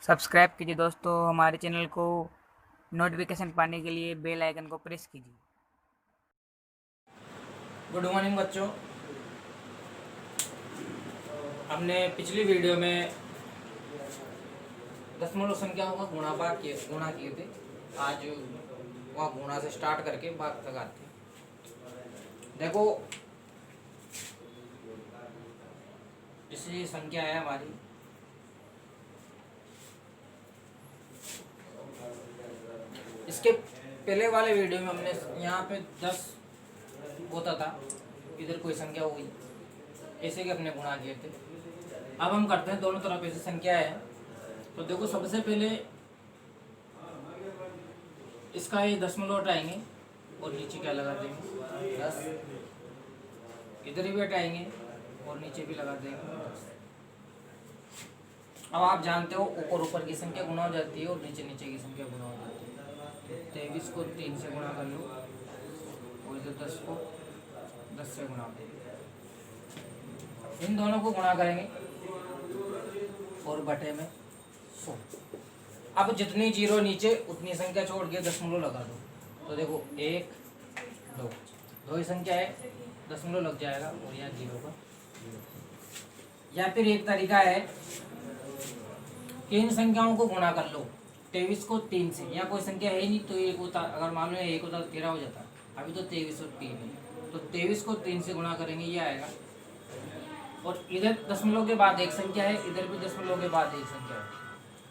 Subscribe कीजिए दोस्तों हमारे चैनल को। नोटिफिकेशन पाने के लिए बेल आइकन को प्रेस कीजिए। गुड मॉर्निंग बच्चों। हमने पिछली वीडियो में दशमलव संख्याओं का गुणा किए थे। आज वहाँ गुणा से स्टार्ट करके भाग तक आते हैं। देखो, जैसे संख्या है हमारी इसके पहले वाले वीडियो में हमने यहाँ पे 10 होता था, इधर कोई संख्या हुई ऐसे कि अपने गुणा किए थे। अब हम करते हैं दोनों तरफ ऐसी संख्या है। तो देखो, सबसे पहले इसका ये दशमलव हटाएंगे और नीचे क्या लगा देंगे 10। इधर भी हटाएंगे और नीचे भी लगा देंगे 10। अब आप जानते हो ऊपर ऊपर की संख्या गुणा हो जाती है और नीचे नीचे की संख्या गुणा हो जाती है। 23 को 3 से गुणा कर लो और इधर 10 को 10 से गुणा कर लो। इन दोनों को गुणा करेंगे और बटे में 100। अब जितनी जीरो नीचे उतनी संख्या छोड़ के दशमलव लगा दो। तो देखो 1 2 दो ही संख्या है, दशमलव लग जाएगा और यहाँ जीरो का। या फिर एक तरीका है कि इन संख्याओं को गुणा कर लो। 23 को 3 से, यहाँ कोई संख्या है ही नहीं तो एक होता, अगर मान लो एक होता तो 13 हो जाता। अभी तो 23 और 3 है, तो 23 को 3 से गुणा करेंगे, ये आएगा। और इधर दशमलव के बाद एक संख्या है, इधर भी दशमलव के बाद एक संख्या है,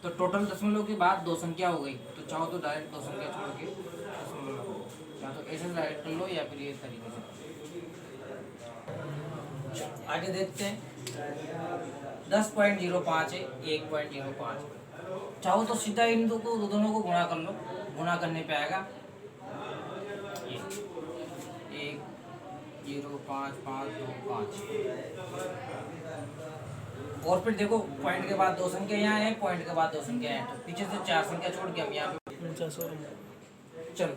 तो टोटल दशमलव के बाद 2 संख्या हो गई। तो चाहो तो डायरेक्ट 2 संख्या छोड़ के दशमलव लगाओ, या तो ऐसे डायरेक्ट कर लो या फिर ये तरीके से। आगे देखते हैं। 10.05 है, 1.05। चाहो तो सीधा इन दोनों को गुणा कर लो। गुणा करने पे आएगा ये 1.055525। और फिर देखो, पॉइंट के बाद 2 संख्या यहाँ है, पॉइंट के बाद 2 संख्या है, तो पीछे से 4 संख्या छोड़ के हम यहाँ पे चलो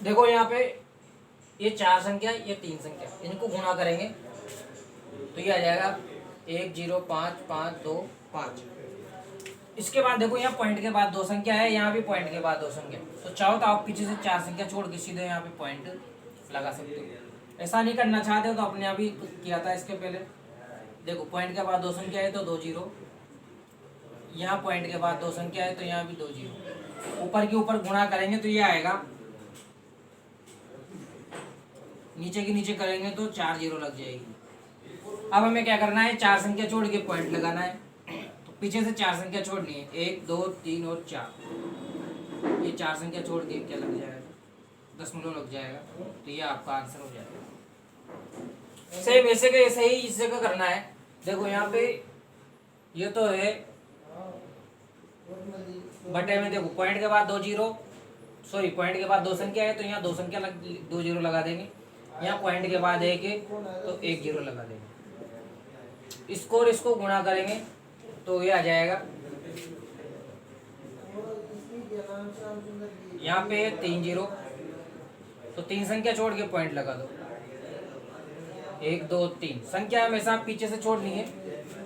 देखो, यहाँ पे ये 4 संख्या, ये 3 संख्या, इनको गुणा करेंगे तो ये आ जाएगा 1055525। इसके बाद देखो, यहाँ पॉइंट के बाद 2 संख्या है, यहाँ भी पॉइंट के बाद 2 संख्या। तो चाहो तो आप पीछे से 4 संख्या छोड़ के सीधे यहाँ पे पॉइंट लगा सकते हो। ऐसा नहीं करना चाहते हो तो अपने आप ही किया था इसके पहले। देखो, पॉइंट के बाद 2 संख्या है तो 2 जीरो, यहाँ पॉइंट के बाद 2 संख्या है तो यहाँ भी 2 जीरो। ऊपर के ऊपर गुणा करेंगे तो ये आएगा, नीचे की नीचे करेंगे तो 4 जीरो लग जाएगी। अब हमें क्या करना है, 4 संख्या छोड़ के पॉइंट लगाना है। तो पीछे से 4 संख्या छोड़नी है, 1 2 3 और 4। ये 4 संख्या छोड़ के क्या लग जाएगा, दशमलव लग जाएगा। तो ये आपका आंसर हो जाएगा। सेम ऐसे का ऐसे ही इस जगह करना है। देखो, यहाँ पे ये तो है बटे में, देखो पॉइंट के बाद 2 जीरो, सॉरी पॉइंट के बाद 2 संख्या है तो यहाँ 2 संख्या 2 जीरो लगा देंगे। यहाँ पॉइंट के बाद 1 है तो 1 जीरो लगा देंगे। इसको और इसको गुणा करेंगे तो ये आ जाएगा, यहाँ पे 3 जीरो, तो 3 संख्या छोड़ के पॉइंट लगा दो। 1 2 3 संख्या हमेशा आप पीछे से छोड़नी है,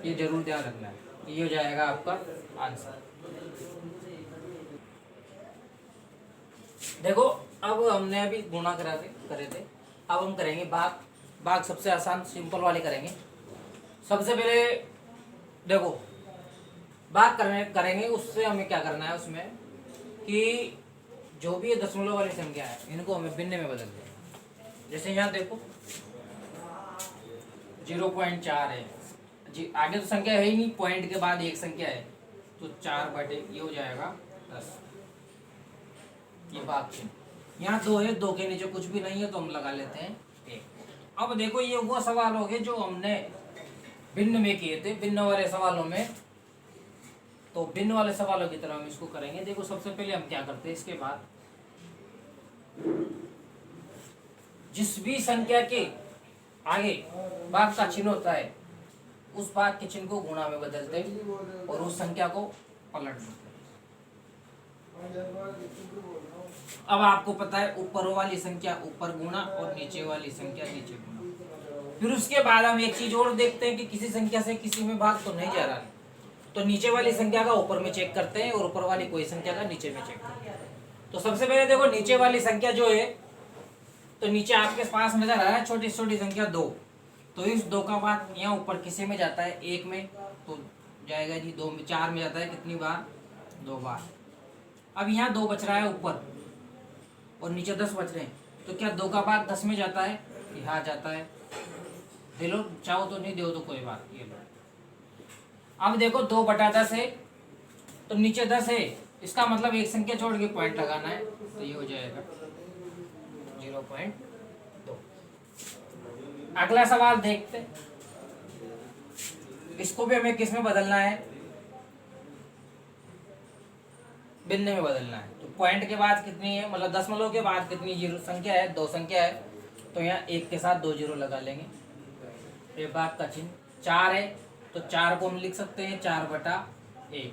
ये जरूर ध्यान रखना है। ये हो जाएगा आपका आंसर। देखो, अब हमने अभी गुणा करे थे, अब हम करेंगे भाग। भाग सबसे आसान सिंपल वाले करेंगे। सबसे पहले देखो, भाग करेंगे, उससे हमें क्या करना है, उसमें कि जो भी ये दशमलव वाली संख्या है इनको हमें भिन्न में बदल दें। जैसे यहाँ देखो 0.4 है जी, आगे तो संख्या है ही नहीं, पॉइंट के बाद एक संख्या है, तो 4 बटे ये हो जाएगा 10। ये भाग चिन्ह, यहाँ 2 है, 2 के नीचे कुछ भी नहीं है तो हम लगा लेते हैं 1। अब देखो, ये वो सवाल हो गए जो हमने भिन्न में किए थे, भिन्न वाले सवालों में। तो भिन्न वाले सवालों की तरह हम इसको करेंगे। देखो, सबसे पहले हम क्या करते हैं, इसके बाद जिस भी संख्या के आगे भाग का चिन्ह होता है उस भाग के चिन्ह को गुणा में बदलते हैं और उस संख्या को पलट देते हैं। अब आपको पता है, ऊपर वाली संख्या ऊपर गुणा और नीचे वाली संख्या नीचे गुणा। फिर उसके बाद हम एक चीज और देखते हैं कि किसी संख्या से किसी में भाग तो नहीं जा रहा है, तो नीचे वाली संख्या का ऊपर में चेक करते हैं और ऊपर वाली कोई संख्या का नीचे में चेक करते हैं। तो सबसे पहले देखो नीचे वाली संख्या जो है, तो नीचे आपके पास नजर आ रहा है छोटी छोटी संख्या 2। तो इस 2 का बाद यहाँ ऊपर किसी में जाता है, 1 में, तो जाएगा जी 2 में, 4 में जाता है कितनी बार, 2 बार। अब यहाँ 2 बच रहा है ऊपर और नीचे 10 बच रहे हैं, तो क्या 2 का बाद 10 में जाता है, यहाँ जाता है। दे लो, चाहो तो नहीं, दो तो कोई बात, ये लो। अब देखो 2/10 है, तो नीचे 10 है, इसका मतलब एक संख्या छोड़ के पॉइंट लगाना है, तो ये हो जाएगा 0.2। अगला सवाल देखते हैं, इसको भी हमें किस में बदलना है, भिन्न में बदलना है। तो पॉइंट के बाद कितनी है, मतलब दशमलव के बाद कितनी जीरो संख्या है, 2 संख्या है, तो यहाँ 1 के साथ 2 जीरो लगा लेंगे। ये बात का चिन्ह 4 है, तो 4 को हम लिख सकते हैं 4/1।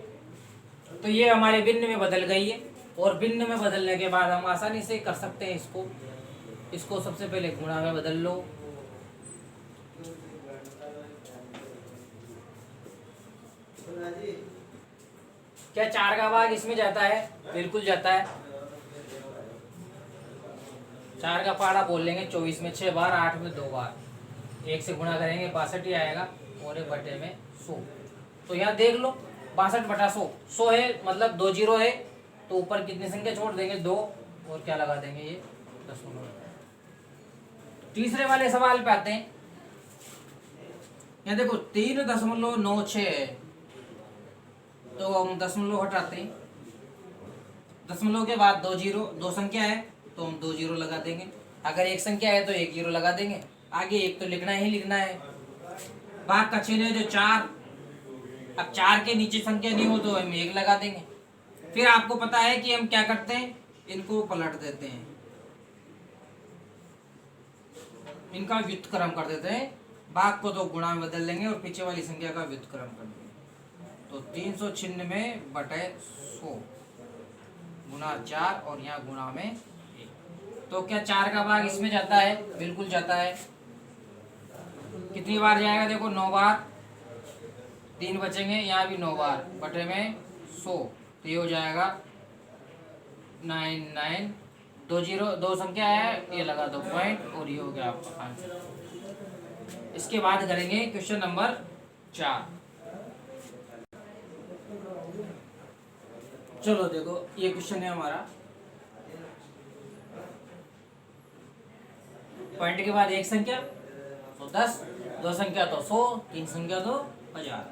तो ये हमारे भिन्न में बदल गई है, और भिन्न में बदलने के बाद हम आसानी से कर सकते हैं इसको सबसे पहले गुणा में बदल लो, क्या 4 का भाग इसमें जाता है, बिल्कुल जाता है। 4 का पारा बोल लेंगे 24 में 6 बार, 8 में 2 बार, 1 से गुणा करेंगे 62 ही आएगा, और 1 बटे में 100। तो यहाँ देख लो 62/100, 100 है मतलब 2 जीरो है, तो ऊपर कितनी संख्या छोड़ देंगे, 2, और क्या लगा देंगे, ये दशमलव। तीसरे वाले सवाल पे आते हैं। यहाँ देखो 3.96 है, तो हम दशमलव हटाते हैं, दशमलव के बाद 2 जीरो, 2 संख्या है तो हम 2 जीरो लगा देंगे, अगर एक संख्या है तो 1 जीरो लगा देंगे, आगे 1 तो लिखना ही लिखना है। भाग का चिन्ह है जो 4, अब 4 के नीचे संख्या नहीं हो तो हम 1 लगा देंगे। फिर आपको पता है कि हम क्या करते हैं, इनको पलट देते हैं, इनका व्युत्क्रम कर देते हैं, भाग को तो गुणा में बदल लेंगे और पीछे वाली संख्या का व्युत्क्रम कर देंगे। तो 396/100 गुना 4, और यहाँ गुणा में 1। तो क्या 4 का भाग इसमें जाता है, बिल्कुल जाता है। कितनी बार जाएगा, देखो 9 बार, 3 बचेंगे, यहाँ भी 9 बार, बटे में 100, तो ये हो जाएगा 99। 2 जीरो, 2 संख्या है, ये लगा दो पॉइंट, और ये हो गया आपका आंसर। इसके बाद करेंगे क्वेश्चन नंबर 4। चलो देखो ये क्वेश्चन है हमारा, पॉइंट के बाद एक संख्या तो 10, 2 संख्या तो 100, 3 संख्या तो 1000,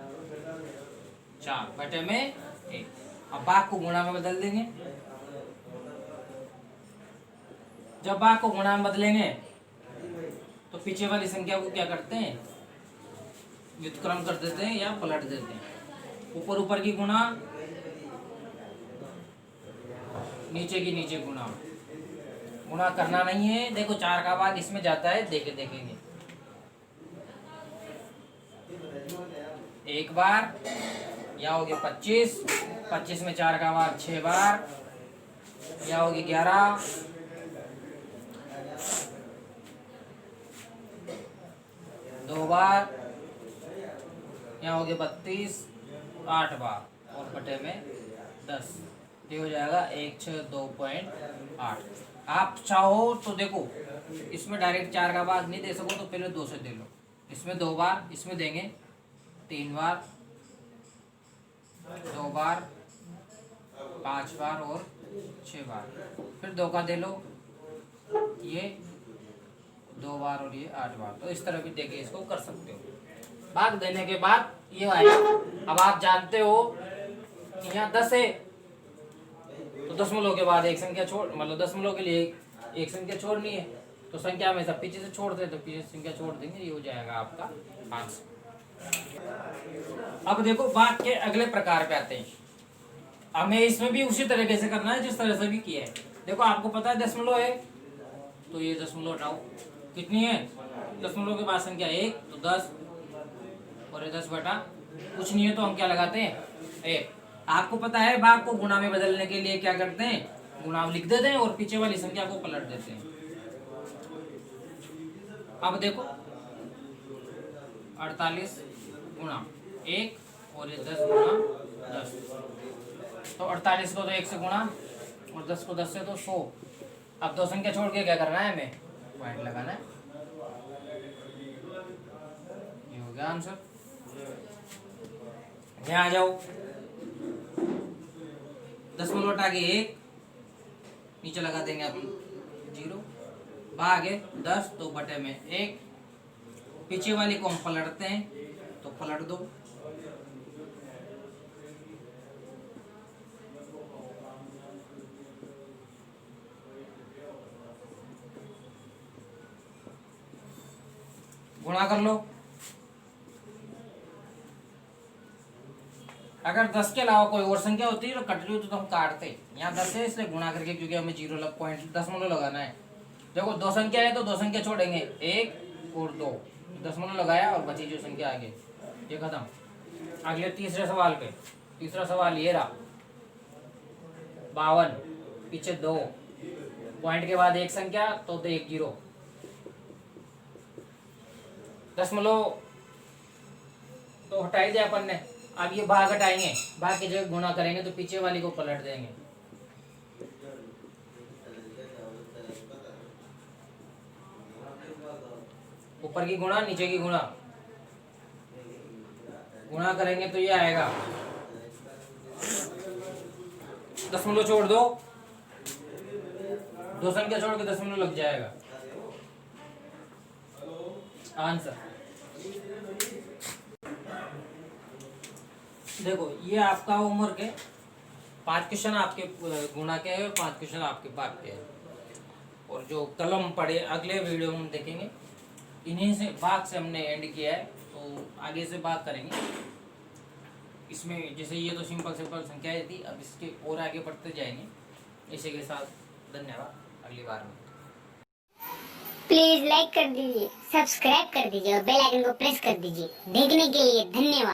4 बटे में 1। अब भाग को गुणा में बदल देंगे, जब भाग को गुणा में बदलेंगे तो पीछे वाली संख्या को क्या करते हैं, व्युत्क्रम कर देते हैं या पलट देते हैं। ऊपर ऊपर की गुणा, नीचे की नीचे गुणा, गुणा करना नहीं है। देखो 4 का भाग इसमें जाता है, देखेंगे 1 बार, या होगी 25, 25 में 4 का भाग 6 बार, या होगी 11, 2 बार, यहाँ होगी 32, 8 बार, और बटे में 10, ये हो जाएगा 162.8। आप चाहो तो देखो इसमें डायरेक्ट 4 का भाग नहीं दे सको तो पहले 2 से दे लो, इसमें 2 बार, इसमें देंगे 3 बार, 2 बार, 5 बार और 6 बार, फिर 2 का दे लो, ये 2 बार और ये 8 बार। तो इस तरह भी देके इसको कर सकते हो। भाग देने के बाद ये आएगा। अब आप जानते हो कि यहाँ 10 है, तो दशमलव के बाद एक संख्या छोड़, मतलब दशमलव के लिए एक संख्या छोड़नी है, तो संख्या में सब पीछे से छोड़ते हैं, तो पीछे संख्या छोड़ देंगे, ये हो जाएगा आपका आंसर। अब देखो भाग के अगले प्रकार पे आते हैं। हमें इसमें भी उसी तरीके से करना है जिस तरह से भी किया है। देखो आपको पता है दशमलव है, तो ये दशमलव हटाओ, कितनी है, दशमलव के बाद संख्या 1, तो 10, और ये 10 बटा कुछ नहीं है तो हम क्या लगाते हैं, 1। आपको पता है भाग को गुणा में बदलने के लिए क्या करते हैं, गुणा लिख देते हैं और पीछे वाली संख्या को पलट देते हैं। अब देखो 48 गुणा 1 और ये 10 गुना 10, तो 48 को तो 1 से गुणा और 10 को 10 से तो 100। अब दो संख्या छोड़ के क्या करना है, हमें पॉइंट लगाना है। ये हो गया आंसर। यहाँ आ जाओ, 10 हटा के 1 नीचे लगा देंगे अपन 0, भागे 10 तो बटे में 1, पीछे वाली को हम पलटते हैं तो पलट दो, गुणा कर लो। अगर 10 के अलावा कोई और संख्या होती है तो कट रही होती तो हम काटते, यहाँ 10 है इसलिए गुणा करके, क्योंकि हमें 0 पॉइंट 10 लगाना है। देखो दो संख्या है तो दो संख्या छोड़ेंगे, 1 और 2, 10 लगाया और बची जो संख्या आगे, ये खत्म। अगले तीसरे सवाल पे, तीसरा सवाल ये रहा 52, पीछे 2, पॉइंट के बाद एक संख्या तो 1 0, 10 तो हटा ही दिया अपन ने। अब ये भाग हटाएंगे, भाग की जगह गुणा करेंगे तो पीछे वाली को पलट देंगे, ऊपर की गुणा नीचे की गुणा, गुणा करेंगे तो ये आएगा, 10 छोड़ दो, दो संख्या छोड़ के 10 लग जाएगा, आंसर। देखो ये आपका होमवर्क है, 5 क्वेश्चन आपके गुणा के है और 5 क्वेश्चन आपके भाग के है, और जो कलम पढ़े अगले वीडियो में हम देखेंगे। इन्हीं से भाग से हमने एंड किया है, तो आगे से भाग करेंगे। इसमें जैसे ये तो सिंपल संख्याएं थी, अब इसके और आगे बढ़ते जाएंगे। इसी के साथ धन्यवाद, अगली बार में। प्लीज लाइक कर दीजिए, सब्सक्राइब कर दीजिए और बेल आइकन को प्रेस कर दीजिए। देखने के लिए धन्यवाद।